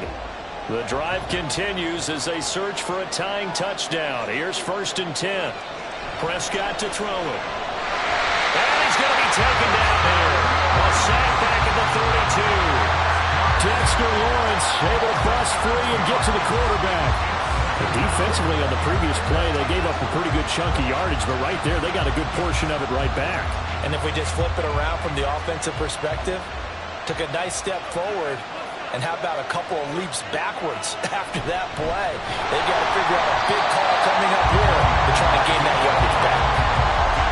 The drive continues as they search for a tying touchdown. Here's 1st and 10. Prescott to throw it. And he's going to be taken down here. A sack back at the 32. Dexter Lawrence able to bust free and get to the quarterback. But defensively on the previous play, they gave up a pretty good chunk of yardage, but right there, they got a good portion of it right back. And if we just flip it around from the offensive perspective, took a nice step forward, and how about a couple of leaps backwards after that play? They've got to figure out a big call coming up here to try to gain that yardage back.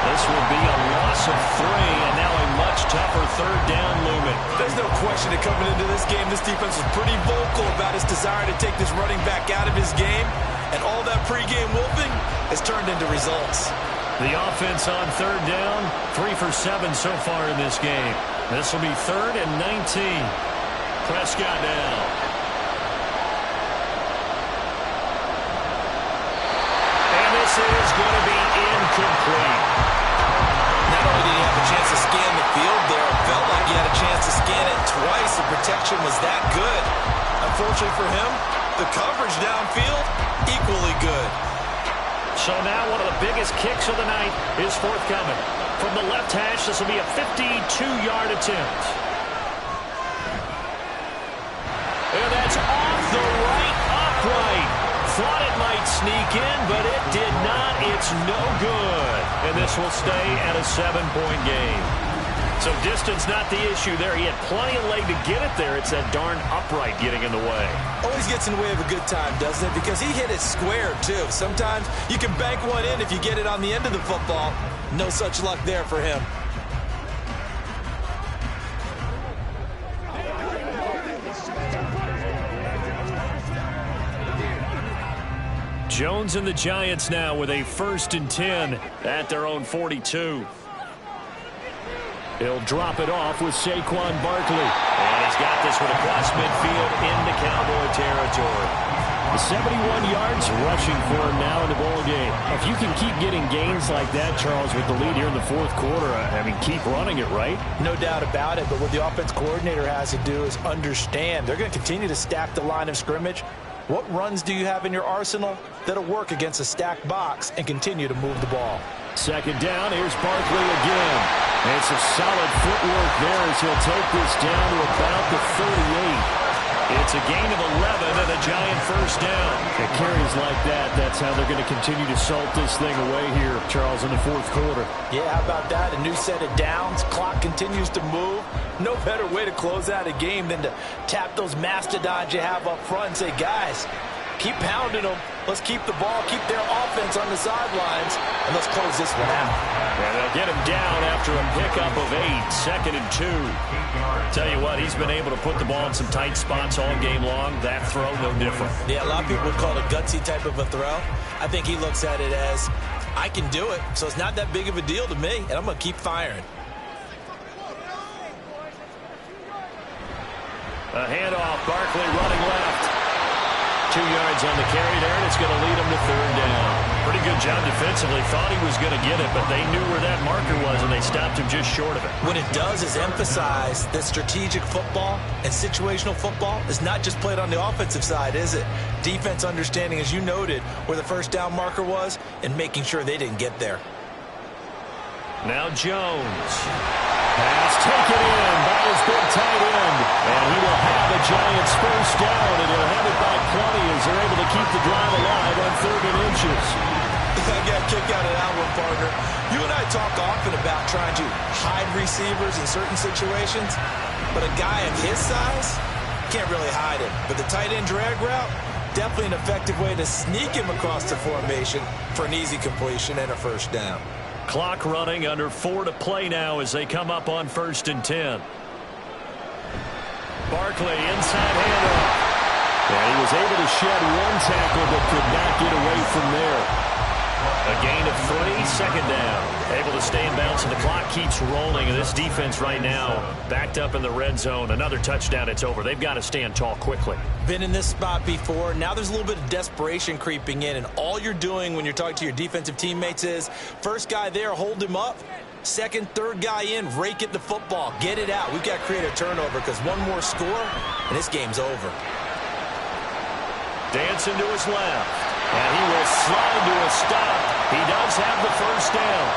This will be a loss of 3, and now a much tougher third down looming. There's no question that coming into this game, this defense was pretty vocal about its desire to take this running back out of his game, and all that pregame wolfing has turned into results. The offense on third down, 3 for 7 so far in this game. This will be 3rd and 19. Prescott down. field there. It felt like he had a chance to scan it twice. The protection was that good. Unfortunately for him, the coverage downfield, equally good. So now one of the biggest kicks of the night is forthcoming. From the left hash, this will be a 52-yard attempt. And that's off the right upright. Thought it might sneak in, but it did not. It's no good. And this will stay at a 7-point game. So distance not the issue there. He had plenty of leg to get it there. It's that darn upright getting in the way. Always gets in the way of a good time, doesn't it? Because he hit it square, too. Sometimes you can bank one in if you get it on the end of the football. No such luck there for him. Jones and the Giants now with a 1st and 10 at their own 42. He'll drop it off with Saquon Barkley. And he's got this one across midfield into Cowboy territory. 71 yards rushing for him now in the ball game. If you can keep getting gains like that, Charles, with the lead here in the 4th quarter, I mean, keep running it, right? No doubt about it, but what the offense coordinator has to do is understand. They're going to continue to stack the line of scrimmage. What runs do you have in your arsenal that'll work against a stacked box and continue to move the ball? 2nd down, here's Barkley again. And some solid footwork there as he'll take this down to about the 38. It's a gain of 11 and a Giant 1st down. It carries like that. That's how they're going to continue to salt this thing away here, Charles, in the 4th quarter. Yeah, how about that? A new set of downs. Clock continues to move. No better way to close out a game than to tap those mastodons you have up front and say, guys, keep pounding them. Let's keep the ball, keep their offense on the sidelines, and let's close this one out. And they'll get him down after a pickup of 8, 2nd and 2. Tell you what, he's been able to put the ball in some tight spots all game long. That throw, no different. Yeah, a lot of people would call it a gutsy type of a throw. I think he looks at it as, I can do it, so it's not that big of a deal to me, and I'm going to keep firing. A handoff, Barkley running left. 2 yards on the carry there, and it's going to lead him to 3rd down. Pretty good job defensively. Thought he was going to get it, but they knew where that marker was, and they stopped him just short of it. What it does is emphasize that strategic football and situational football is not just played on the offensive side, is it? Defense understanding, as you noted, where the 1st down marker was and making sure they didn't get there. Now Jones. Pass taken in by his big tight end. And he will have the Giants 1st down, and he'll have it by plenty as they're able to keep the drive alive on 3rd and inches. I got a kick out of that one, partner. You and I talk often about trying to hide receivers in certain situations, but a guy of his size can't really hide him. But the tight end drag route, definitely an effective way to sneak him across the formation for an easy completion and a 1st down. Clock running, under 4 to play now as they come up on 1st and 10. Barkley inside handoff. And he was able to shed 1 tackle but could not get away from there. A gain of 3, 2nd down. Able to stay in bounds, and the clock keeps rolling. And this defense right now backed up in the red zone. Another touchdown, it's over. They've got to stand tall quickly. Been in this spot before. Now there's a little bit of desperation creeping in, and all you're doing when you're talking to your defensive teammates is, first guy there, hold him up. 2nd, 3rd guy in, rake at the football. Get it out. We've got to create a turnover because one more score, and this game's over. Dancing to his left. And he will slide to a stop. He does have the 1st down.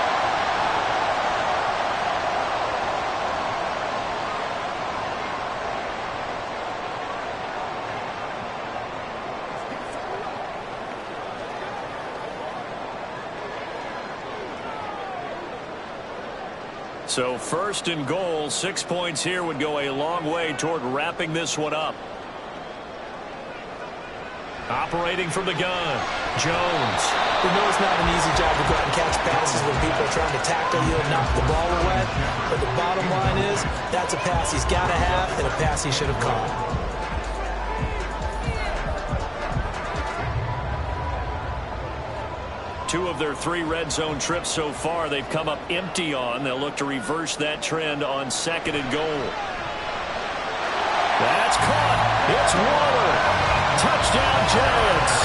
So 1st and goal, 6 points here would go a long way toward wrapping this one up. Operating from the gun, Jones. We know it's not an easy job to go out and catch passes when people are trying to tackle you and knock the ball away. But the bottom line is, that's a pass he's got to have and a pass he should have caught. Two of their 3 red zone trips so far, they've come up empty on. They'll look to reverse that trend on 2nd and goal. That's caught. It's Waller. Touchdown, Giants.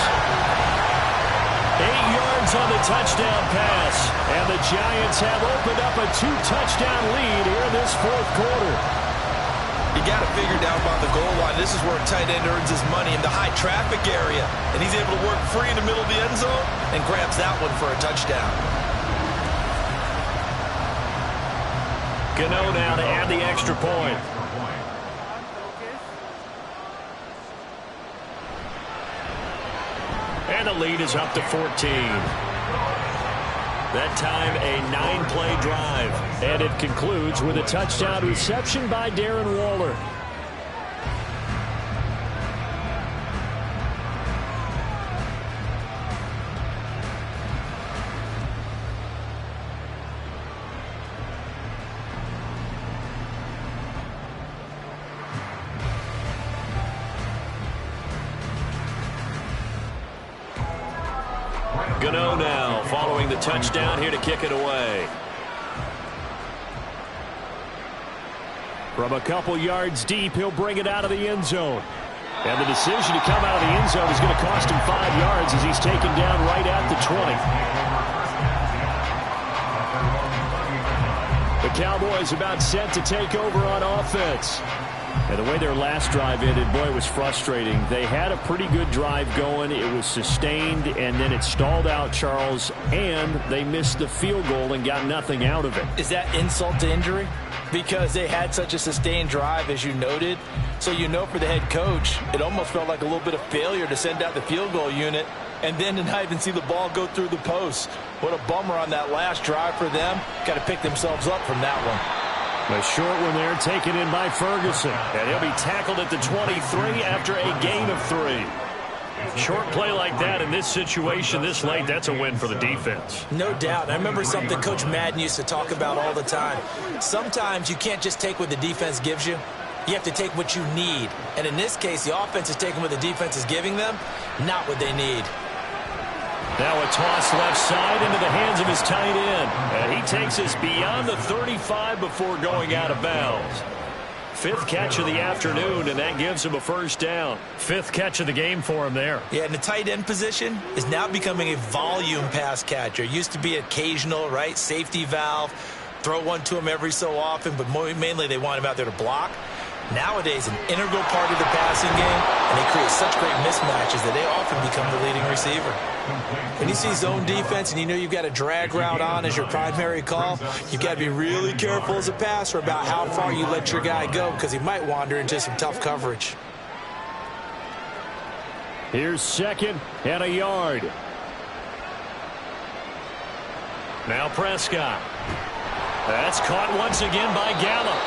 8 yards on the touchdown pass. And the Giants have opened up a 2-touchdown lead here in this fourth quarter. You got to figure down by the goal line. This is where a tight end earns his money, in the high traffic area. And he's able to work free in the middle of the end zone and grabs that one for a touchdown. Gano now to add the extra point. And the lead is up to 14. That time a 9-play drive. And it concludes with a touchdown reception by Darren Waller. Gano now following the touchdown here to kick it away. From a couple yards deep, he'll bring it out of the end zone. And the decision to come out of the end zone is going to cost him 5 yards as he's taken down right at the 20. The Cowboys about set to take over on offense. And the way their last drive ended, boy, it was frustrating. They had a pretty good drive going. It was sustained, and then it stalled out, Charles, and they missed the field goal and got nothing out of it. Is that insult to injury? Because they had such a sustained drive, as you noted. So you know for the head coach, it almost felt like a little bit of failure to send out the field goal unit and then to not even see the ball go through the post. What a bummer on that last drive for them. Got to pick themselves up from that one. A short one there taken in by Ferguson. And he'll be tackled at the 23 after a gain of 3. Short play like that in this situation this late, that's a win for the defense. No doubt. I remember something Coach Madden used to talk about all the time. Sometimes you can't just take what the defense gives you. You have to take what you need. And in this case, the offense is taking what the defense is giving them, not what they need. Now a toss left side into the hands of his tight end. And he takes us beyond the 35 before going out of bounds. 5th catch of the afternoon, and that gives him a first down. 5th catch of the game for him there. Yeah, and the tight end position is now becoming a volume pass catcher. Used to be occasional, right? Safety valve. Throw one to him every so often, but mainly they want him out there to block. Nowadays, an integral part of the passing game, and they create such great mismatches that they often become the leading receiver. When you see zone defense and you know you've got a drag route on as your primary call, you've got to be really careful as a passer about how far you let your guy go because he might wander into some tough coverage. Here's 2nd and a yard. Now Prescott. That's caught once again by Gallup.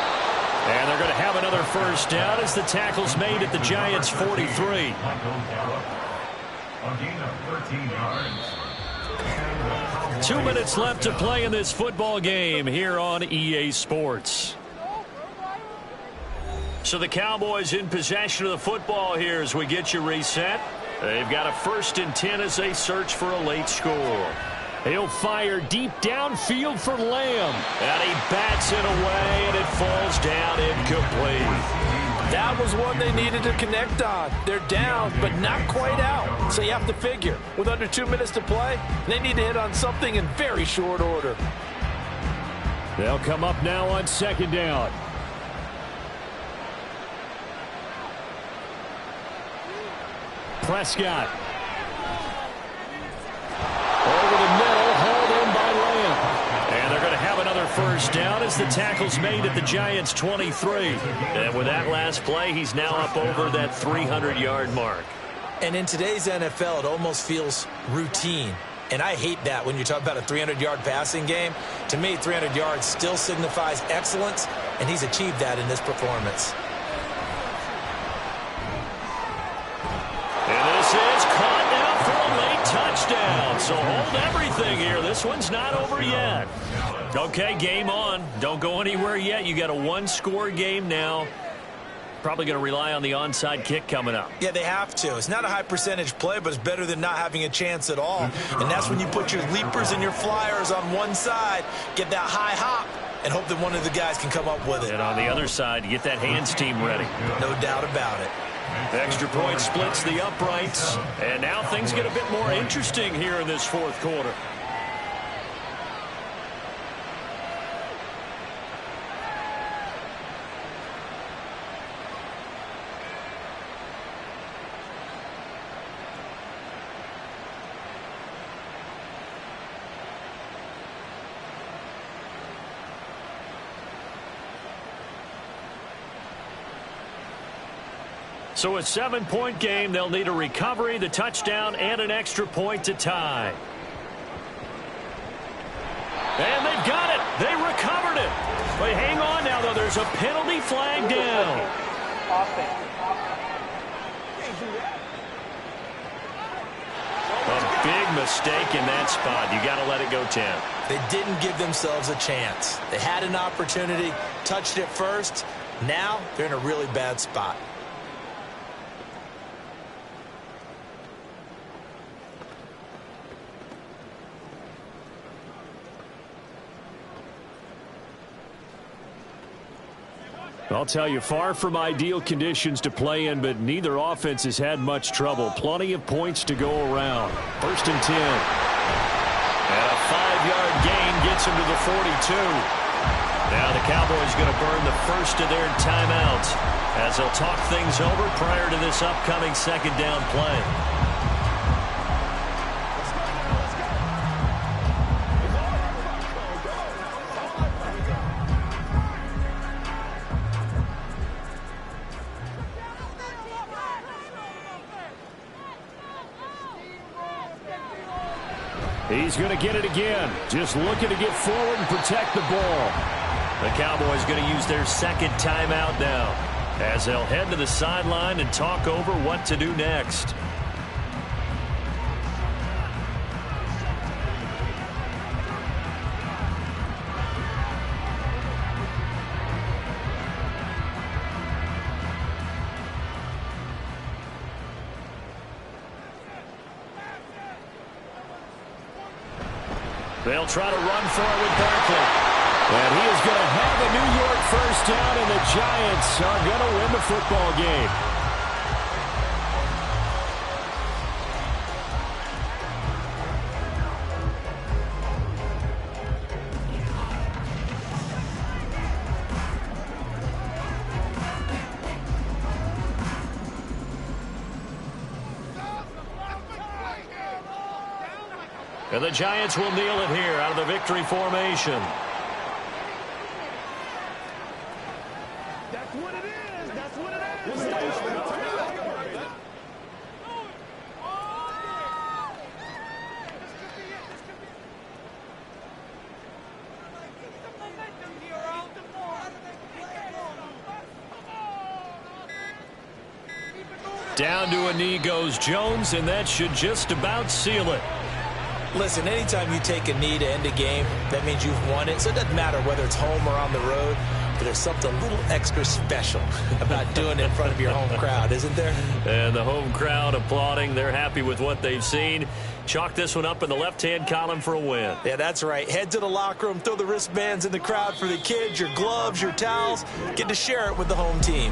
And they're going to have another first down as the tackle's made at the Giants' 43. A gain of 13 yards. 2 minutes left to play in this football game here on EA Sports. So the Cowboys in possession of the football here as we get you reset. They've got a 1st and 10 as they search for a late score. He'll fire deep downfield for Lamb. And he bats it away, and it falls down incomplete. That was one they needed to connect on. They're down, but not quite out. So you have to figure, with under 2 minutes to play, they need to hit on something in very short order. They'll come up now on 2nd down. Prescott. Over the middle, hauled in by Lamb. And they're going to have another first down as the tackle's made at the Giants' 23. And with that last play, he's now up over that 300-yard mark. And in today's NFL, it almost feels routine. And I hate that when you talk about a 300-yard passing game. To me, 300 yards still signifies excellence, and he's achieved that in this performance. And this is caught now for a late touchdown. So hold everything here. This one's not over yet. Okay, game on. Don't go anywhere yet. You got a 1-score game now. Probably going to rely on the onside kick coming up. Yeah, they have to. It's not a high percentage play, but it's better than not having a chance at all. And that's when you put your leapers and your flyers on one side, get that high hop, and hope that one of the guys can come up with it. And on the other side, you get that hands team ready. No doubt about it. Extra point splits the uprights. And now things get a bit more interesting here in this fourth quarter. So a 7-point game. They'll need a recovery, the touchdown, and an extra point to tie. And they've got it. They recovered it. But hang on now, though. There's a penalty flag down. A big mistake in that spot. You got to let it go 10. They didn't give themselves a chance. They had an opportunity, touched it first. Now they're in a really bad spot. I'll tell you, far from ideal conditions to play in, but neither offense has had much trouble. Plenty of points to go around. 1st and 10. And a 5-yard gain gets him to the 42. Now the Cowboys going to burn the first of their timeouts as they'll talk things over prior to this upcoming 2nd down play. He's going to get it again. Just looking to get forward and protect the ball. The Cowboys going to use their 2nd timeout now as they'll head to the sideline and talk over what to do next. They'll try to run for it with Barkley. And he is going to have a New York 1st down, and the Giants are going to win the football game. And the Giants will kneel it here out of the victory formation. That's what it is. That's what it is. Down to a knee goes Jones, and that should just about seal it. Listen, anytime you take a knee to end a game, that means you've won it. So it doesn't matter whether it's home or on the road, but there's something a little extra special about doing it in front of your home crowd, isn't there? And the home crowd applauding. They're happy with what they've seen. Chalk this one up in the left-hand column for a win. Yeah, that's right. Head to the locker room, throw the wristbands in the crowd for the kids, your gloves, your towels. Get to share it with the home team.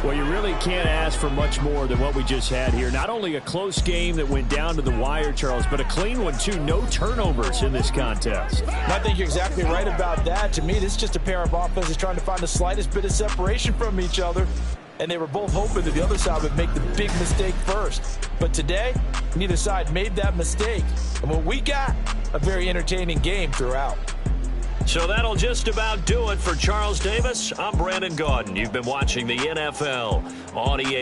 Well, you really can't ask for much more than what we just had here. Not only a close game that went down to the wire, Charles, but a clean one, too. No turnovers in this contest. I think you're exactly right about that. To me, this is just a pair of offenses trying to find the slightest bit of separation from each other. And they were both hoping that the other side would make the big mistake first. But today, neither side made that mistake. And what we got, a very entertaining game throughout. So that'll just about do it for Charles Davis. I'm Brandon Gaudin. You've been watching the NFL on EA